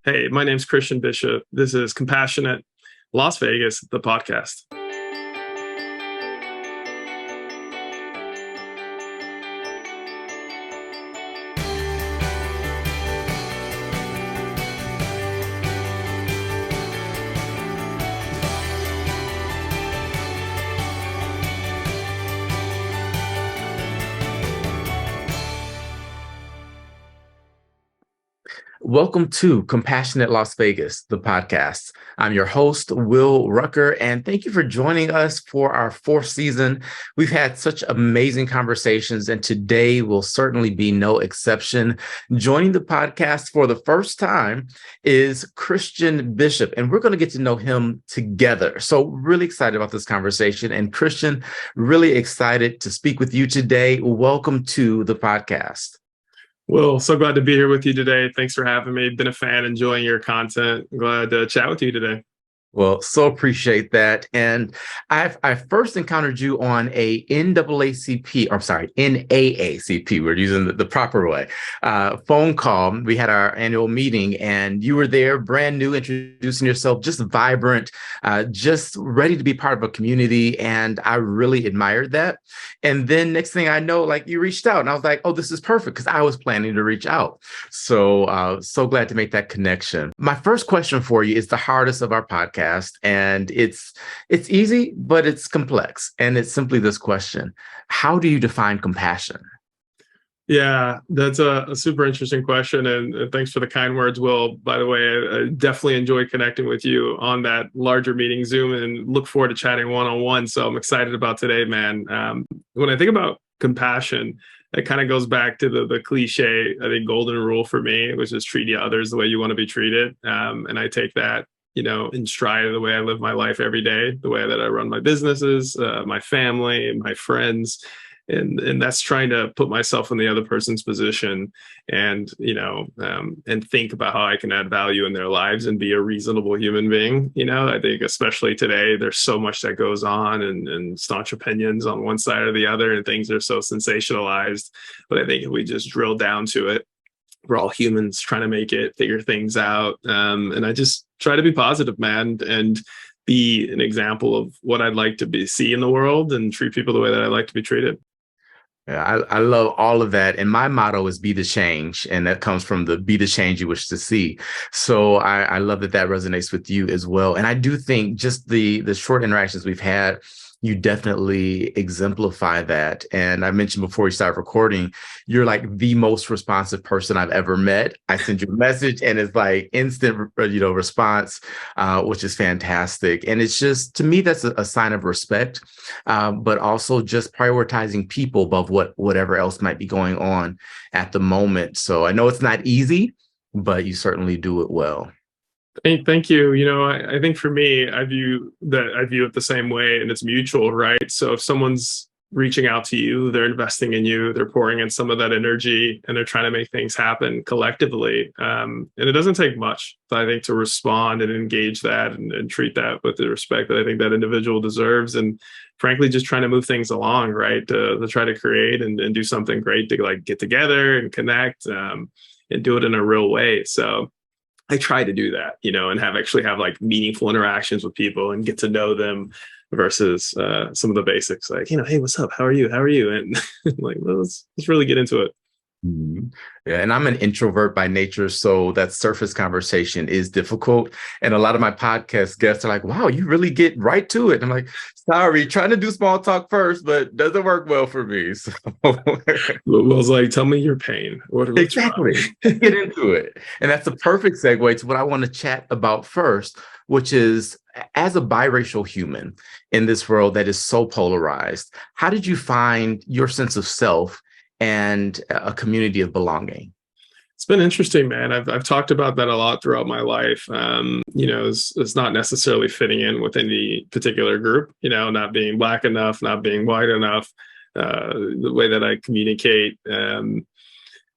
Hey, my name's Christian Bishop. This is Compassionate Las Vegas, the podcast. Welcome to Compassionate Las Vegas, the podcast. I'm your host, Will Rucker, and thank you for joining us for our fourth season. We've had such amazing conversations, and today will certainly be no exception. Joining the podcast for the first time is Christian Bishop, and we're going to get to know him together. So really excited about this conversation. And Christian, really excited to speak with you today. Welcome to the podcast. Will, so glad to be here with you today. Thanks for having me. Been a fan, enjoying your content. Glad to chat with you today. Well, so appreciate that. And I first encountered you on a NAACP, or I'm sorry, NAACP, we're using the proper way, phone call. We had our annual meeting and you were there, brand new, introducing yourself, just vibrant, just ready to be part of a community. And I really admired that. And then next thing I know, like you reached out and I was like, oh, this is perfect because I was planning to reach out. So, so glad to make that connection. My first question for you is the hardest of our podcast. And it's easy, but it's complex. And it's simply this question: how do you define compassion? Yeah, that's a super interesting question. And thanks for the kind words, Will. By the way, I definitely enjoy connecting with you on that larger meeting Zoom and look forward to chatting one-on-one. So I'm excited about today, man. When I think about compassion, it kind of goes back to the cliche, I think, golden rule for me, which is treat others the way you want to be treated. And I take that in stride of the way I live my life every day, the way that I run my businesses, my family, my friends. And that's trying to put myself in the other person's position and, and think about how I can add value in their lives and be a reasonable human being. I think especially today, there's so much that goes on and staunch opinions on one side or the other, and things are so sensationalized. But I think if we just drill down to it, we're all humans trying to make it, figure things out. And I just try to be positive, man, and be an example of what I'd like to see in the world and treat people the way that I like to be treated. Yeah, I love all of that. And my motto is be the change. And that comes from the be the change you wish to see. So I love that resonates with you as well. And I do think just the short interactions we've had, you definitely exemplify that. And I mentioned before we started recording, you're like the most responsive person I've ever met. I send you a message and it's like instant, response, which is fantastic. And it's just, to me, that's a sign of respect, but also just prioritizing people above whatever else might be going on at the moment. So I know it's not easy, but you certainly do it well. Thank you. I think for me, I view it the same way, and it's mutual, right? So if someone's reaching out to you, they're investing in you, they're pouring in some of that energy, and they're trying to make things happen collectively. And it doesn't take much, I think, to respond and engage that and treat that with the respect that I think that individual deserves. And frankly, just trying to move things along, right? To try to create and do something great to like get together and connect and do it in a real way. So I try to do that, and have like meaningful interactions with people and get to know them versus some of the basics like, hey, what's up? How are you? And like, let's really get into it. Mm-hmm. Yeah, and I'm an introvert by nature, so that surface conversation is difficult. And a lot of my podcast guests are like, wow, you really get right to it. And I'm like, sorry, trying to do small talk first, but doesn't work well for me. So Will's like, tell me your pain. Exactly. Get into it. And that's a perfect segue to what I want to chat about first, which is, as a biracial human in this world that is so polarized, how did you find your sense of self and a community of belonging? It's been interesting, man. I've talked about that a lot throughout my life. It's not necessarily fitting in with any particular group, not being Black enough, not being white enough, the way that I communicate.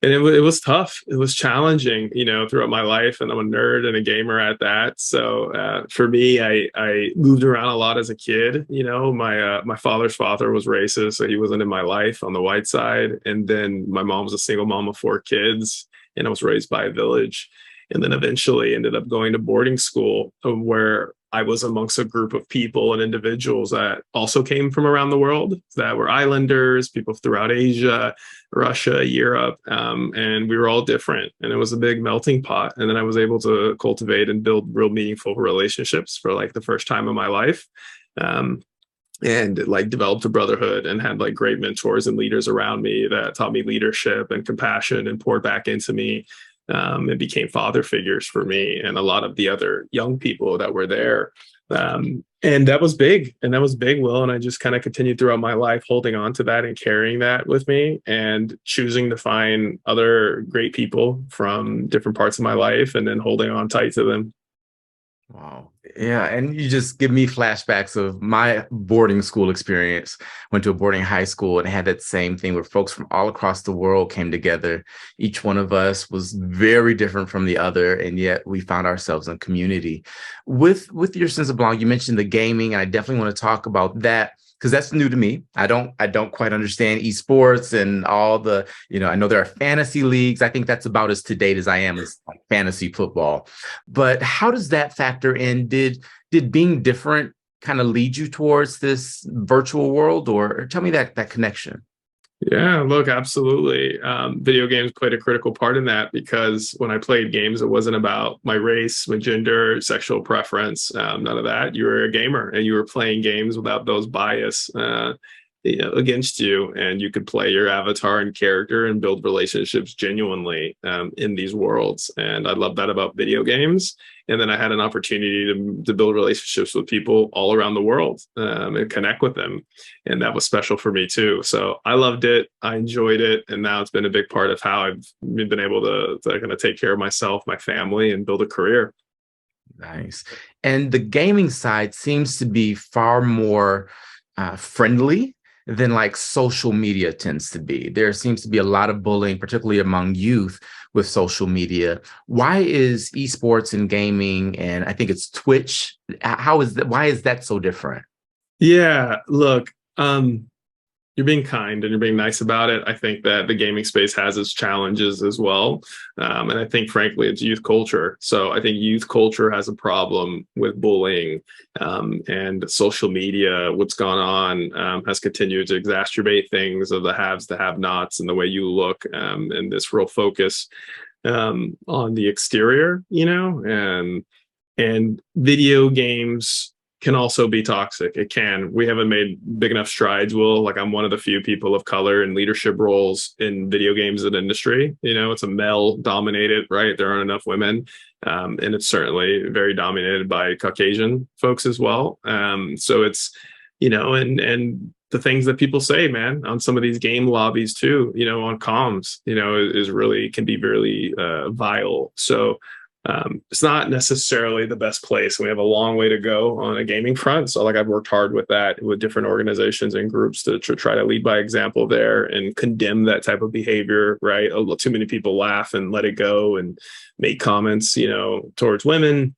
And it was tough. It was challenging, throughout my life. And I'm a nerd and a gamer at that. So for me, I moved around a lot as a kid. My father's father was racist, so he wasn't in my life on the white side. And then my mom was a single mom of 4 kids, and I was raised by a village. and then eventually ended up going to boarding school where I was amongst a group of people and individuals that also came from around the world, that were islanders, people throughout Asia, Russia, Europe, and we were all different. And it was a big melting pot. And then I was able to cultivate and build real meaningful relationships for like the first time in my life. And like developed a brotherhood and had like great mentors and leaders around me that taught me leadership and compassion and poured back into me. And became father figures for me and a lot of the other young people that were there. And that was big. And that was big, Will. And I just kind of continued throughout my life holding on to that and carrying that with me and choosing to find other great people from different parts of my life and then holding on tight to them. Wow. Yeah. And you just give me flashbacks of my boarding school experience. Went to a boarding high school and had that same thing where folks from all across the world came together. Each one of us was very different from the other, and yet we found ourselves in community. With your sense of belonging, you mentioned the gaming, and I definitely want to talk about that because that's new to me. I don't quite understand esports and all the, I know there are fantasy leagues. I think that's about as to date as I am as like fantasy football. But how does that factor in? Did being different kind of lead you towards this virtual world, or tell me that connection? Yeah, look, absolutely. Video games played a critical part in that because when I played games, it wasn't about my race, my gender, sexual preference, none of that. You were a gamer and you were playing games without those bias against you, and you could play your avatar and character and build relationships genuinely in these worlds. And I love that about video games. And then I had an opportunity to build relationships with people all around the world and connect with them. And that was special for me too. So I loved it. I enjoyed it. And now it's been a big part of how I've been able to kind of take care of myself, my family, and build a career. Nice. And the gaming side seems to be far more friendly than like social media tends to be. There seems to be a lot of bullying, particularly among youth with social media. Why is esports and gaming, and I think it's Twitch, how is that, why is that so different? Yeah, look, you're being kind and you're being nice about it. I think that the gaming space has its challenges as well. And I think, frankly, it's youth culture. So I think youth culture has a problem with bullying, and social media. What's gone on has continued to exacerbate things of the haves, the have-nots, and the way you look, and this real focus on the exterior, and video games can also be toxic. It can. We haven't made big enough strides, Will. Like, I'm one of the few people of color in leadership roles in video games and industry. It's a male dominated, right? There aren't enough women. And it's certainly very dominated by Caucasian folks as well. So it's, and the things that people say, man, on some of these game lobbies too, on comms, is really can be really vile. So it's not necessarily the best place. We have a long way to go on a gaming front. So like I've worked hard with that with different organizations and groups to try to lead by example there and condemn that type of behavior, right? Too many people laugh and let it go and make comments, towards women,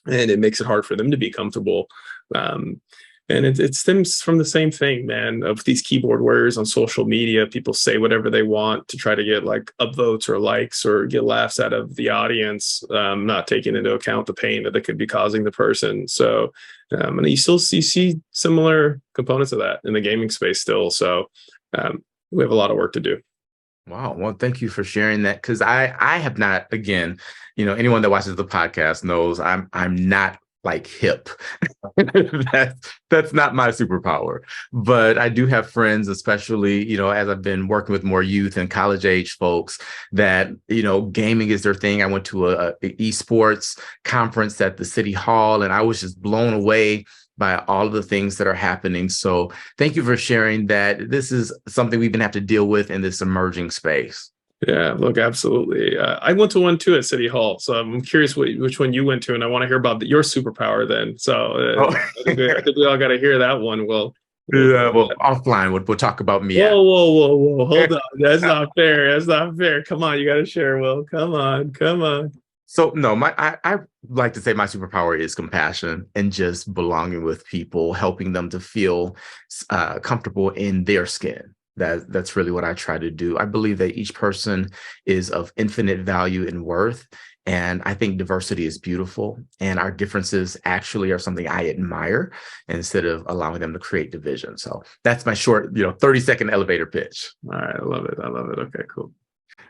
and it makes it hard for them to be comfortable. And it stems from the same thing, man, of these keyboard warriors on social media. People say whatever they want to try to get like upvotes or likes or get laughs out of the audience, not taking into account the pain that they could be causing the person. So, and you see similar components of that in the gaming space still. So we have a lot of work to do. Wow. Well, thank you for sharing that. Because I have not, again, anyone that watches the podcast knows I'm not like hip. That's not my superpower. But I do have friends, especially, as I've been working with more youth and college age folks, that, gaming is their thing. I went to a esports conference at the city hall, and I was just blown away by all of the things that are happening. So thank you for sharing that. This is something we're going to have to deal with in this emerging space. Yeah, look, absolutely. I went to one too at City Hall, so I'm curious which one you went to, and I want to hear about your superpower then. So I think we all got to hear that one. Yeah, well, offline, we'll talk about me. Whoa! Hold on, that's not fair. That's not fair. Come on, you got to share, Will. Come on. So no, I like to say my superpower is compassion and just belonging with people, helping them to feel comfortable in their skin. That's really what I try to do. I believe that each person is of infinite value and worth. And I think diversity is beautiful, and our differences actually are something I admire instead of allowing them to create division. So that's my short, 30-second elevator pitch. All right, I love it. I love it. Okay, cool.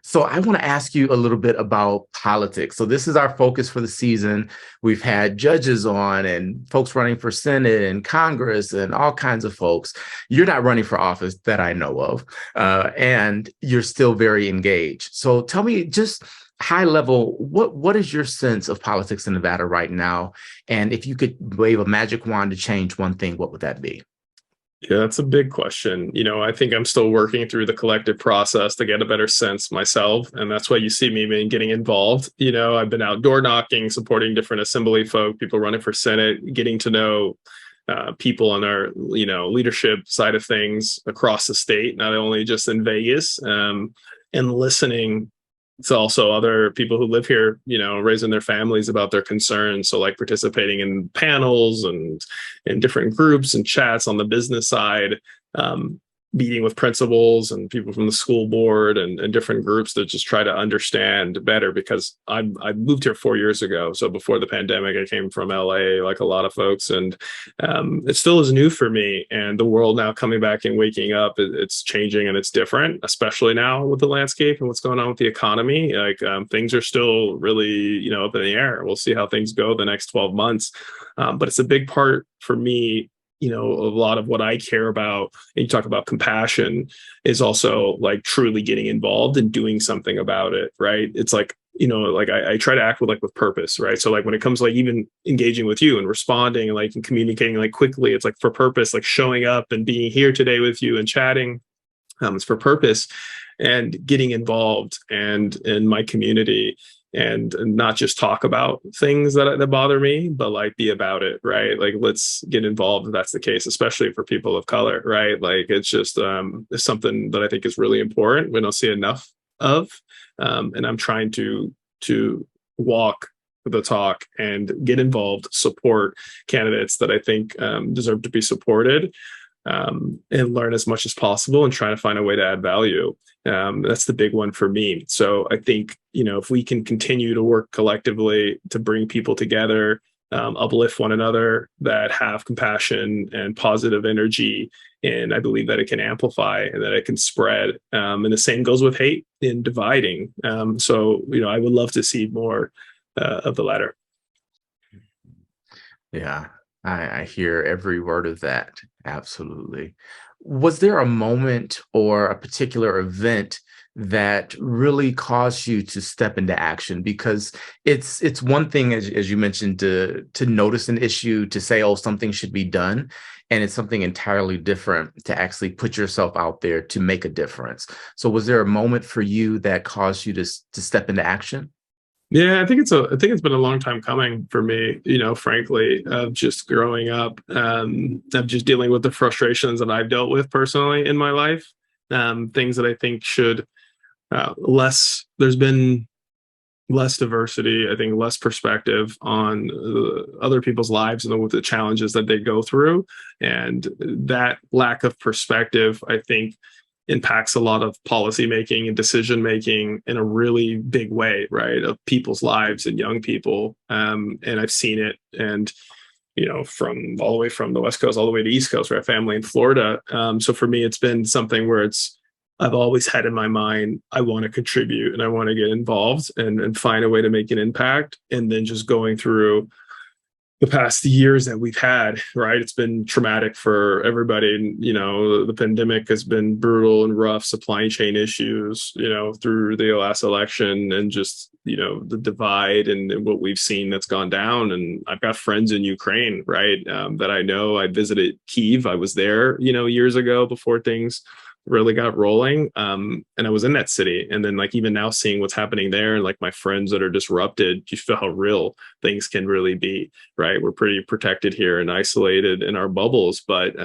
So I want to ask you a little bit about politics. So this is our focus for the season. We've had judges on and folks running for Senate and Congress and all kinds of folks. You're not running for office that I know of, and you're still very engaged. So tell me just high level, what is your sense of politics in Nevada right now? And if you could wave a magic wand to change one thing, what would that be? Yeah, that's a big question. I think I'm still working through the collective process to get a better sense myself. And that's why you see me getting involved. I've been outdoor knocking, supporting different assembly folk, people running for Senate, getting to know people on our, leadership side of things across the state, not only just in Vegas, and listening to also other people who live here, raising their families about their concerns. So like participating in panels and in different groups and chats on the business side, meeting with principals and people from the school board and different groups to just try to understand better, because I moved here 4 years ago. So before the pandemic, I came from LA, like a lot of folks, and it still is new for me. And the world now coming back and waking up, it's changing and it's different, especially now with the landscape and what's going on with the economy. Like things are still really, up in the air. We'll see how things go the next 12 months. But it's a big part for me. A lot of what I care about, and you talk about compassion, is also like truly getting involved and doing something about it, right? It's like, I try to act with purpose, right? So like when it comes to like even engaging with you and responding and like and communicating like quickly, it's like for purpose, like showing up and being here today with you and chatting. It's for purpose and getting involved and in my community, and not just talk about things that bother me, but like be about it, right? Like let's get involved if that's the case, especially for people of color, right? Like it's just it's something that I think is really important. We don't see enough of, and I'm trying to walk the talk and get involved, support candidates that I think deserve to be supported, and learn as much as possible and try to find a way to add value. That's the big one for me. So I think, if we can continue to work collectively to bring people together, uplift one another, that have compassion and positive energy, and I believe that it can amplify and that it can spread. And the same goes with hate and dividing. So, I would love to see more of the latter. Yeah, I hear every word of that. Absolutely. Was there a moment or a particular event that really caused you to step into action? Because it's one thing, as you mentioned, to notice an issue, to say, oh, something should be done. And it's something entirely different to actually put yourself out there to make a difference. So was there a moment for you that caused you to step into action? Yeah, I think it's been a long time coming for me, frankly, of just growing up, of just dealing with the frustrations that I've dealt with personally in my life. Things that I think should there's been less diversity, I think less perspective on other people's lives and the challenges that they go through. And that lack of perspective, I think, impacts a lot of policy making and decision making in a really big way, right? Of people's lives and young people. And I've seen it, and from all the way from the West Coast all the way to East Coast, where I have family in Florida. So for me, it's been something where I've always had in my mind, I want to contribute and I want to get involved and find a way to make an impact. And then just going through the past years that we've had, right? It's been traumatic for everybody. And, the pandemic has been brutal and rough, supply chain issues, through the last election, and just, the divide and what we've seen that's gone down. And I've got friends in Ukraine, right? That I know. I visited Kyiv. I was there, years ago before things really got rolling. And I was in that city. And then like even now seeing what's happening there, and like my friends that are disrupted, you feel how real things can really be, right? We're pretty protected here and isolated in our bubbles, but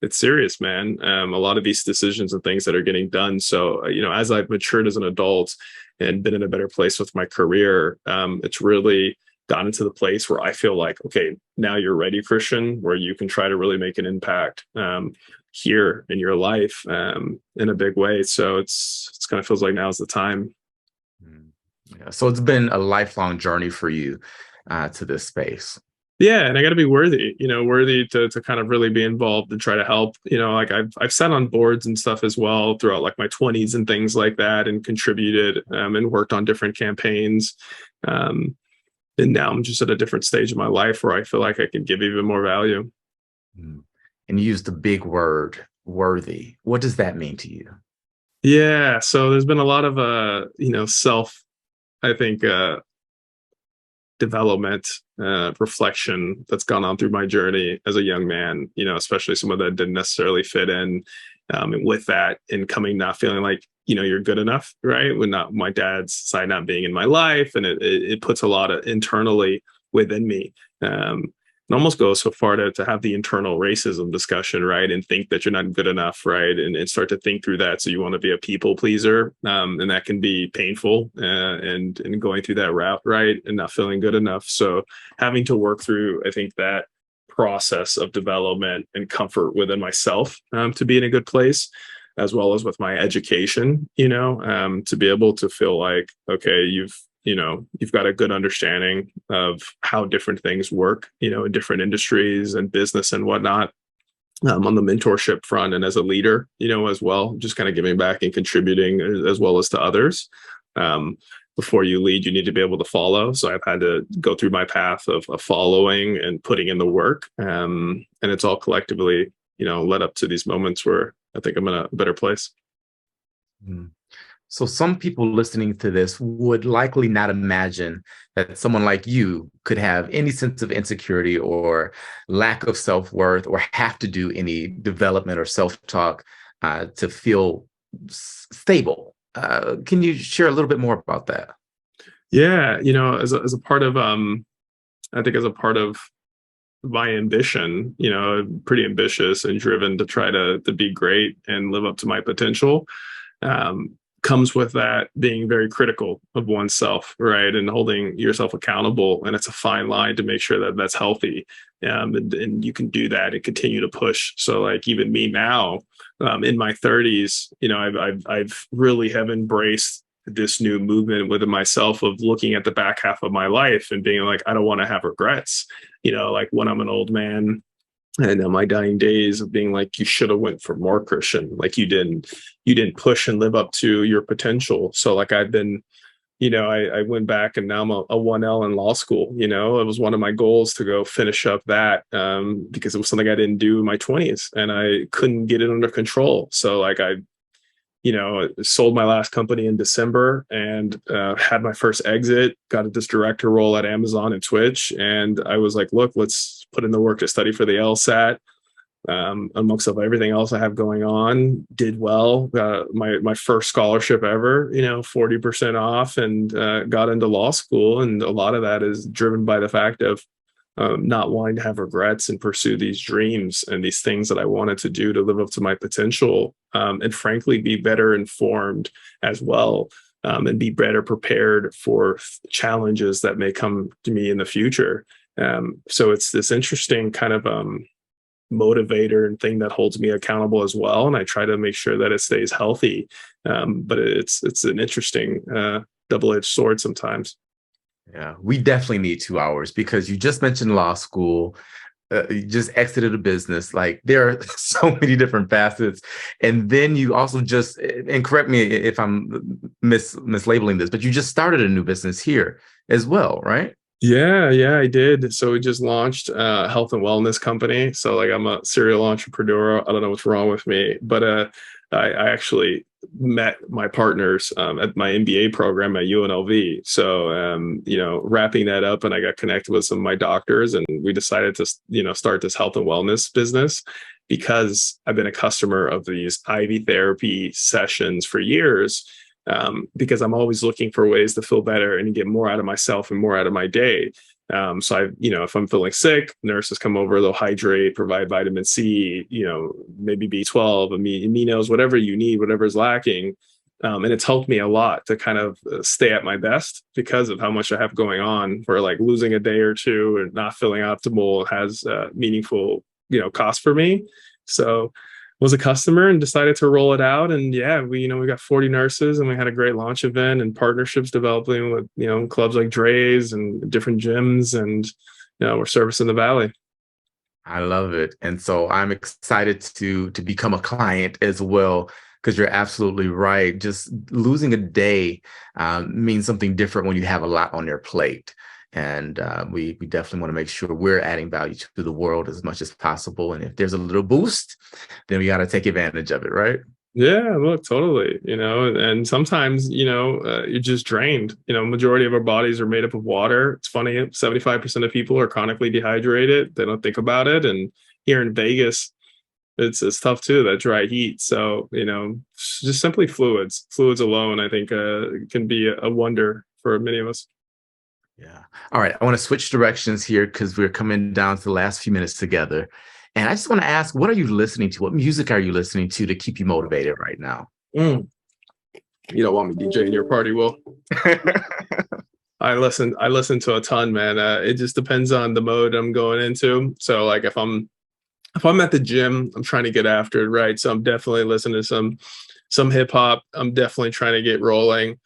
it's serious, man. A lot of these decisions and things that are getting done. So, as I've matured as an adult and been in a better place with my career, it's really gotten to the place where I feel like, okay, now you're ready, Christian, where you can try to really make an impact here in your life in a big way. So it's kind of feels like now's the time. Yeah. So it's been a lifelong journey for you to this space. Yeah, and I got to be worthy, worthy to kind of really be involved and try to help. Like I've sat on boards and stuff as well throughout like my 20s and things like that, and contributed and worked on different campaigns. Um, and now I'm just at a different stage of my life where I feel like I can give even more value. Mm. And you used the big word, worthy. What does that mean to you? Yeah, so there's been a lot of self, I think, development, reflection that's gone on through my journey as a young man, especially someone that didn't necessarily fit in. And with that, and coming not feeling like, you're good enough, right? When not my dad's side not being in my life. And it puts a lot of internally within me. And almost goes so far to have the internal racism discussion, right? And think that you're not good enough, right? And start to think through that. So you want to be a people pleaser. And that can be painful and going through that route, right? And not feeling good enough. So having to work through, I think, that process of development and comfort within myself to be in a good place, as well as with my education, to be able to feel like, okay, you've got a good understanding of how different things work, in different industries and business and whatnot, on the mentorship front and as a leader, as well, just kind of giving back and contributing as well as to others. Before you lead, you need to be able to follow. So I've had to go through my path of following and putting in the work. And it's all collectively, led up to these moments where I think I'm in a better place. Mm. So some people listening to this would likely not imagine that someone like you could have any sense of insecurity or lack of self-worth or have to do any development or self-talk to feel stable. Can you share a little bit more about that? Yeah, as a part of I think as a part of my ambition, pretty ambitious and driven to try to be great and live up to my potential. Um, Comes with that being very critical of oneself, right? And holding yourself accountable. And it's a fine line to make sure that that's healthy. And you can do that and continue to push. So like even me now, in my 30s, I've really have embraced this new movement within myself of looking at the back half of my life and being like, I don't want to have regrets, like when I'm an old man and my dying days of being like, you should have went for more, Christian. Like you didn't push and live up to your potential. So like I've been, I went back and now I'm a 1L in law school. It was one of my goals to go finish up that, because it was something I didn't do in my 20s and I couldn't get it under control. So like I sold my last company in December and had my first exit, got this director role at Amazon and Twitch. And I was like, look, let's put in the work to study for the LSAT. Amongst of everything else I have going on, did well. My first scholarship ever, 40% off, and got into law school. And a lot of that is driven by the fact of not wanting to have regrets and pursue these dreams and these things that I wanted to do to live up to my potential, and frankly, be better informed as well, and be better prepared for challenges that may come to me in the future. So it's this interesting kind of motivator and thing that holds me accountable as well. And I try to make sure that it stays healthy. But it's an interesting double-edged sword sometimes. Yeah, we definitely need 2 hours because you just mentioned law school. You just exited a business. Like there are so many different facets. And then you also just, and correct me if I'm mislabeling this, but you just started a new business here as well, right? Yeah, I did. So we just launched a health and wellness company. So like I'm a serial entrepreneur. I don't know what's wrong with me, but I actually met my partners at my MBA program at UNLV. So wrapping that up, and I got connected with some of my doctors, and we decided to start this health and wellness business because I've been a customer of these IV therapy sessions for years, because I'm always looking for ways to feel better and get more out of myself and more out of my day. So if I'm feeling sick, nurses come over, they'll hydrate, provide vitamin C, maybe B12, aminos, whatever you need, whatever's lacking. And it's helped me a lot to kind of stay at my best because of how much I have going on, where like losing a day or two and not feeling optimal has meaningful, cost for me. So was a customer and decided to roll it out. And yeah, we got 40 nurses and we had a great launch event and partnerships developing with, clubs like Dre's and different gyms. And, we're servicing the Valley. I love it. And so I'm excited to become a client as well, because you're absolutely right. Just losing a day means something different when you have a lot on your plate. And we definitely want to make sure we're adding value to the world as much as possible. And if there's a little boost, then we got to take advantage of it, right? Yeah, look, totally. And sometimes, you're just drained. Majority of our bodies are made up of water. It's funny, 75% of people are chronically dehydrated. They don't think about it. And here in Vegas, it's tough too, that dry heat. So, just simply fluids alone, I think, can be a wonder for many of us. Yeah. All right. I want to switch directions here because we're coming down to the last few minutes together. And I just want to ask, what are you listening to? What music are you listening to keep you motivated right now? Mm. You don't want me DJing your party, Will? I listen to a ton, man. It just depends on the mode I'm going into. So like if I'm at the gym, I'm trying to get after it, right? So I'm definitely listening to some hip hop. I'm definitely trying to get rolling.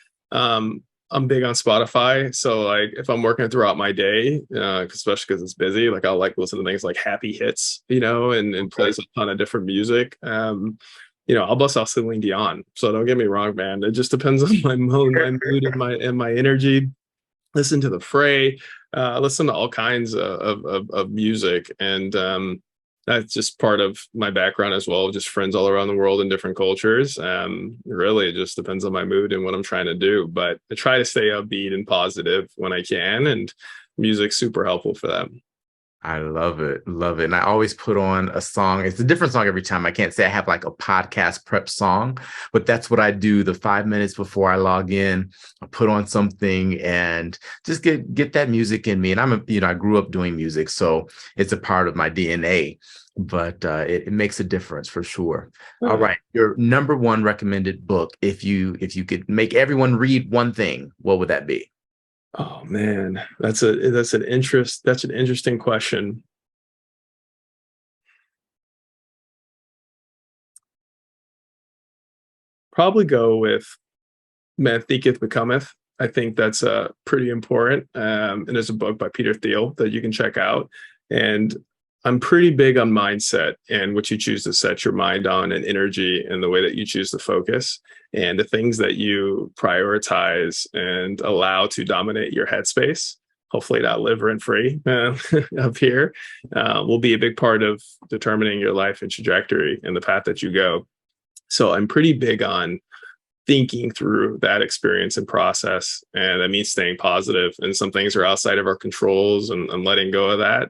I'm big on Spotify, so like if I'm working throughout my day, especially because it's busy, like I'll like listen to things like happy hits, and plays a ton of different music. I'll bust out Celine Dion. So don't get me wrong, man. It just depends on my mood and my energy. Listen to the Fray, listen to all kinds of music, and that's just part of my background as well. Just friends all around the world in different cultures. Really, it just depends on my mood and what I'm trying to do. But I try to stay upbeat and positive when I can, and music's super helpful for that. I love it. Love it. And I always put on a song. It's a different song every time. I can't say I have like a podcast prep song, but that's what I do. The 5 minutes before I log in, I put on something and just get that music in me. And I grew up doing music, so it's a part of my DNA, but it makes a difference for sure. All right. Your number one recommended book, if you could make everyone read one thing, what would that be? Oh man, that's an interesting question. Probably go with Man Thinketh Becometh. I think that's pretty important. And there's a book by Peter Thiel that you can check out. And I'm pretty big on mindset and what you choose to set your mind on, and energy, and the way that you choose to focus, and the things that you prioritize and allow to dominate your headspace. Hopefully not live rent free up here, will be a big part of determining your life and trajectory and the path that you go. So I'm pretty big on thinking through that experience and process, and that means staying positive. And some things are outside of our controls, and letting go of that.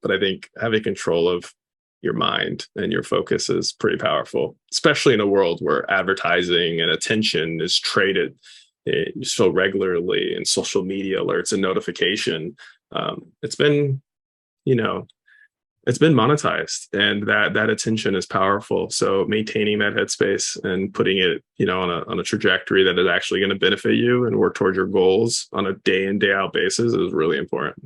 But I think having control of your mind and your focus is pretty powerful, especially in a world where advertising and attention is traded so regularly, and social media alerts and notification. It's been, you know, it's been monetized, and that attention is powerful. So maintaining that headspace and putting it, on a trajectory that is actually going to benefit you and work towards your goals on a day in, day out basis is really important.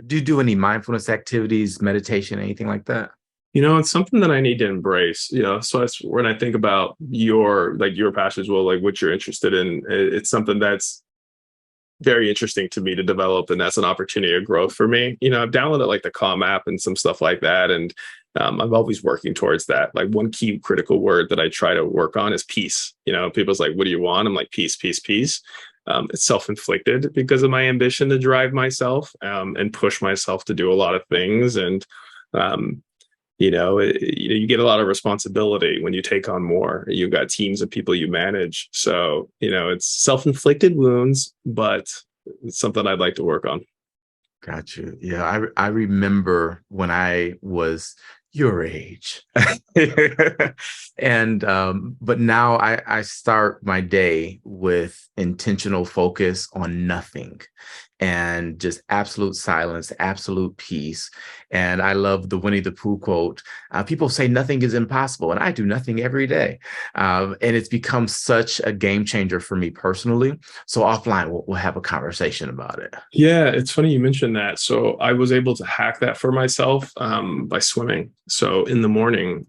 Do you do any mindfulness activities, meditation, anything like that? It's something that I need to embrace. So that's when I think about your passion as well, like what you're interested in. It's something that's very interesting to me to develop, and that's an opportunity of growth for me. I've downloaded like the Calm app and some stuff like that, and I'm always working towards that. Like one key critical word that I try to work on is peace. People's like, what do you want? I'm like, peace, peace, peace. It's self-inflicted because of my ambition to drive myself, and push myself to do a lot of things. And you get a lot of responsibility when you take on more. You've got teams of people you manage, so it's self-inflicted wounds, but it's something I'd like to work on. Got you. Yeah, I remember when I was your age, and but now I start my day with intentional focus on nothing, and just absolute silence, absolute peace. And I love the Winnie the Pooh quote. People say nothing is impossible, and I do nothing every day. And it's become such a game changer for me personally. So offline, we'll have a conversation about it. Yeah, it's funny you mentioned that. So I was able to hack that for myself by swimming. So in the morning,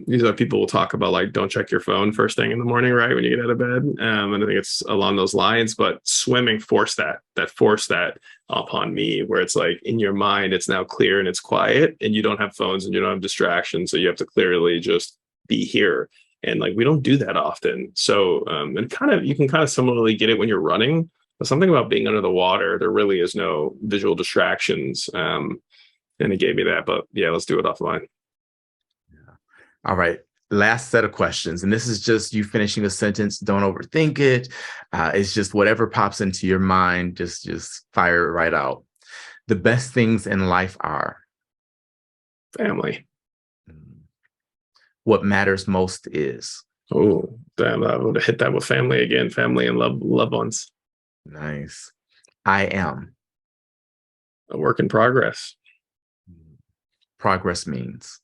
these are people will talk about like don't check your phone first thing in the morning, right when you get out of bed. And I think it's along those lines. But swimming forced that upon me, where it's like in your mind, it's now clear and it's quiet, and you don't have phones and you don't have distractions, so you have to clearly just be here. And like we don't do that often. So and kind of you can kind of similarly get it when you're running. But something about being under the water, there really is no visual distractions. And it gave me that. But yeah, let's do it offline. All right. Last set of questions. And this is just you finishing a sentence. Don't overthink it. It's just whatever pops into your mind, just fire it right out. The best things in life are Family. what matters most is. Oh, damn, I would have hit that with family again. Family and loved ones. Nice. I am. A work in progress. Progress means.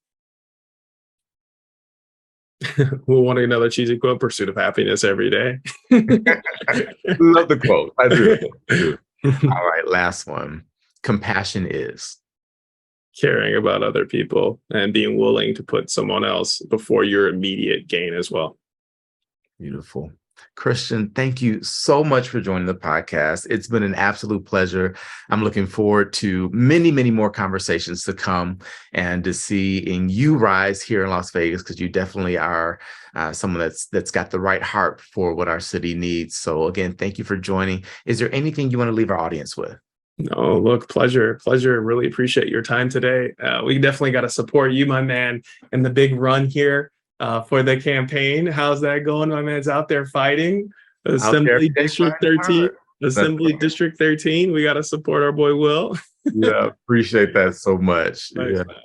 We'll want another cheesy quote, pursuit of happiness every day. Love the quote. I do. All right, last one. Compassion is. Caring about other people and being willing to put someone else before your immediate gain as well. Beautiful. Christian, thank you so much for joining the podcast. It's been an absolute pleasure. I'm looking forward to many, many more conversations to come and to seeing you rise here in Las Vegas, because you definitely are someone that's got the right heart for what our city needs. So again, thank you for joining. Is there anything you want to leave our audience with? No, look, pleasure. Really appreciate your time today. We definitely got to support you, my man, in the big run here for the campaign. How's that going? My man's out there fighting. Assembly District 13. Assembly District 13. We got to support our boy Will. Yeah, appreciate that so much. Thanks, Yeah. man.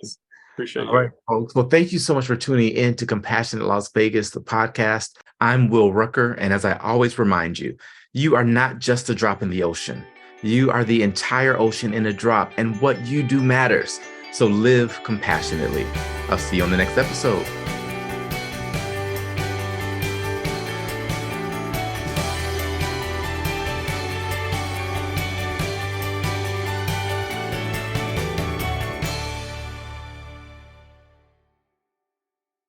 Appreciate All right, folks. Well, thank you so much for tuning in to Compassionate Las Vegas, the podcast. I'm Will Rucker, and as I always remind you, you are not just a drop in the ocean. You are the entire ocean in a drop, and what you do matters. So live compassionately. I'll see you on the next episode.